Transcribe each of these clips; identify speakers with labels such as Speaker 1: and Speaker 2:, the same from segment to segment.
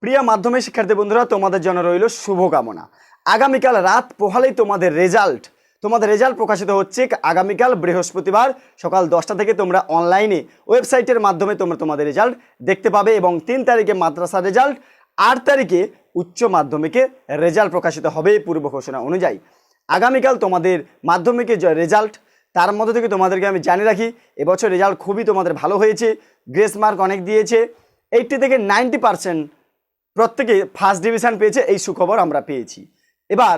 Speaker 1: প্রিয় মাধ্যমিক শিক্ষার্থী বন্ধুরা, তোমাদের জন্য রইল শুভকামনা। আগামীকাল রাত পোহালেই তোমাদের রেজাল্ট প্রকাশিত হচ্ছে। আগামীকাল বৃহস্পতিবার সকাল 10টা থেকে তোমরা অনলাইনে ওয়েবসাইটের মাধ্যমে তোমাদের রেজাল্ট দেখতে পাবে এবং 3 তারিখে মাদ্রাসা রেজাল্ট, 8 তারিখে উচ্চ মাধ্যমিকে রেজাল্ট প্রকাশিত হবে পূর্ব ঘোষণা অনুযায়ী। আগামীকাল তোমাদের মাধ্যমিকের যে রেজাল্ট, তার মধ্যে থেকে তোমাদেরকে আমি জানিয়ে রাখি এবছর রেজাল্ট খুবই তোমাদের ভালো হয়েছে। গ্রেস মার্ক অনেক দিয়েছে, 80 থেকে 90% প্রত্যেকে ফার্স্ট ডিভিশন পেয়েছে। এই সুখবর আমরা পেয়েছি। এবার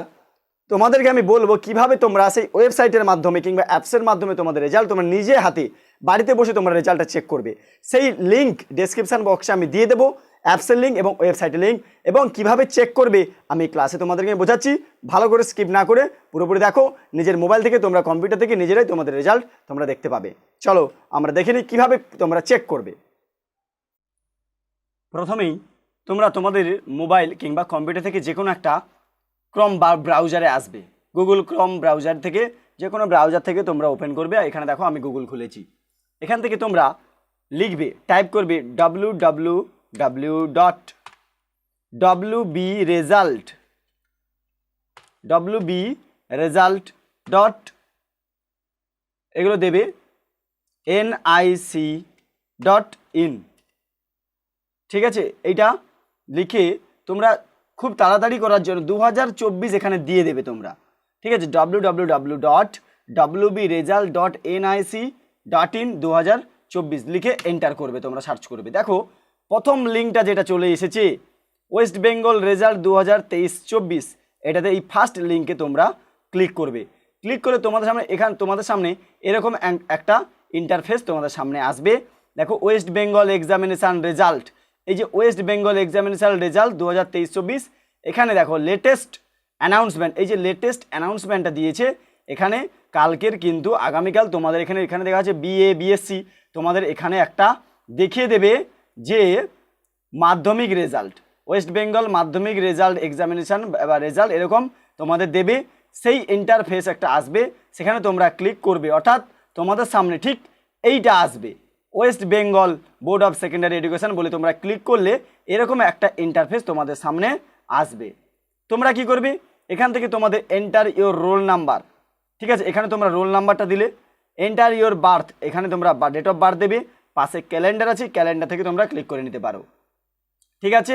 Speaker 1: তোমাদেরকে আমি বলবো কিভাবে তোমরা সেই ওয়েবসাইটের মাধ্যমে কিংবা অ্যাপসের মাধ্যমে তোমাদের রেজাল্ট তোমরা নিজে হাতে বাড়িতে বসে তোমরা রেজাল্টটা চেক করবে। সেই লিঙ্ক ডেসক্রিপশন বক্সে আমি দিয়ে দেবো, অ্যাপসের লিঙ্ক এবং ওয়েবসাইটের লিঙ্ক, এবং কিভাবে চেক করবে আমি ক্লাসে তোমাদেরকে বোঝাচ্ছি। ভালো করে স্কিপ না করে পুরোপুরি দেখো। নিজের মোবাইল থেকে তোমরা কম্পিউটার থেকে নিজেরাই তোমাদের রেজাল্ট তোমরা দেখতে পাবে। চলো আমরা দেখে নিই কীভাবে তোমরা চেক করবে। প্রথমেই তোমরা তোমাদের মোবাইল কিংবা কম্পিউটার থেকে যে কোনো একটা ক্রোম ব্রাউজারে আসবে। গুগল ক্রোম ব্রাউজার থেকে যে কোনো ব্রাউজার থেকে তোমরা ওপেন করবে। এখানে দেখো আমি গুগল খুলেছি। এখান থেকে তোমরা লিখবে, টাইপ করবে www.wbresult এগুলো দেবে nic.in। ঠিক আছে, এইটা লিখে তোমরা খুব তাড়াতাড়ি করার জন্য 2024 এখানে দিয়ে দেবে তোমরা। ঠিক আছে, www.wbresult.nic.in 2024 লিখে এন্টার করবে, তোমরা সার্চ করবে। দেখো প্রথম লিঙ্কটা যেটা চলে এসেছে ওয়েস্ট বেঙ্গল রেজাল্ট 2023-24, এটাতে এই ফার্স্ট লিঙ্কে তোমরা ক্লিক করবে। ক্লিক করে তোমাদের সামনে এরকম একটা ইন্টারফেস তোমাদের সামনে আসবে। দেখো ওয়েস্ট বেঙ্গল এক্সামিনেশান রেজাল্ট, এই যে ওয়েস্ট বেঙ্গল এক্সামিনেশান রেজাল্ট 2023-24, এখানে দেখো লেটেস্ট অ্যানাউন্সমেন্ট, এই যে লেটেস্ট অ্যানাউন্সমেন্টটা দিয়েছে এখানে কালকের, কিন্তু আগামীকাল তোমাদের এখানে দেখা যাচ্ছে বিএ বিএসসি, তোমাদের এখানে একটা দেখিয়ে দেবে যে মাধ্যমিক রেজাল্ট, ওয়েস্ট বেঙ্গল মাধ্যমিক রেজাল্ট এক্সামিনেশান বা রেজাল্ট এরকম তোমাদের দেবে। সেই ইন্টারফেস একটা আসবে, সেখানে তোমরা ক্লিক করবে, অর্থাৎ তোমাদের সামনে ঠিক এইটা আসবে, West Bengal board of secondary education বলে তোমরা ক্লিক করলে এরকম একটা ইন্টারফেস তোমাদের সামনে আসবে। তোমরা কি করবে, এখান থেকে তোমাদের এন্টার ইওর রোল নাম্বার, ঠিক আছে, এখানে তোমরা রোল নাম্বারটা দিলে, এন্টার ইওর বার্থ, এখানে তোমরা ডেট অফ বার্থ দেবে, পাশে ক্যালেন্ডার আছে, ক্যালেন্ডার থেকে তোমরা ক্লিক করে নিতে পারো। ঠিক আছে,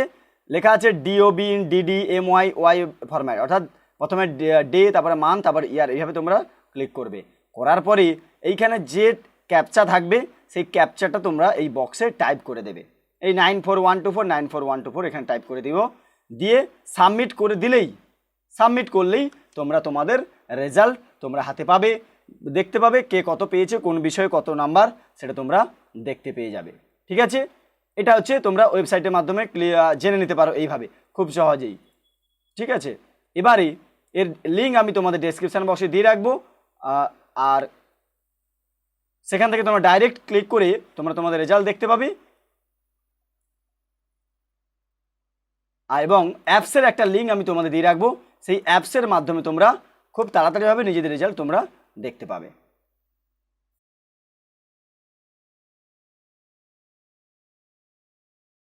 Speaker 1: লেখা আছে DOB ইন DDMYY ফরম্যাট, অর্থাৎ প্রথমে ডে, তারপরে মান্থ, তারপরে ইয়ার, এইভাবে তোমরা ক্লিক করবে। করার পরে এইখানে যে ক্যাপচা থাকবে সেই ক্যাপচারটা তোমরা এই বক্সে টাইপ করে দেবে, এই 9412494124 এখানে টাইপ করে দিব, দিয়ে সাবমিট করে সাবমিট করলেই তোমরা তোমাদের রেজাল্ট তোমরা হাতে পাবে, দেখতে পাবে কে কত পেয়েছে, কোন বিষয়ে কত নাম্বার, সেটা তোমরা দেখতে পেয়ে যাবে। ঠিক আছে, এটা হচ্ছে তোমরা ওয়েবসাইটের মাধ্যমে জেনে নিতে পারো এইভাবে খুব সহজেই। ঠিক আছে, এবারে এর লিঙ্ক আমি তোমাদের ডেসক্রিপশন বক্সে দিয়ে রাখবো, আর সেখান থেকে তোমরা ডাইরেক্ট ক্লিক করে তোমরা তোমাদের রেজাল্ট দেখতে পাবে। এবং অ্যাপসের একটা লিঙ্ক আমি তোমাদের দিয়ে রাখবো, সেই অ্যাপসের মাধ্যমে তোমরা খুব তাড়াতাড়িভাবে নিজেদের রেজাল্ট তোমরা দেখতে পাবে।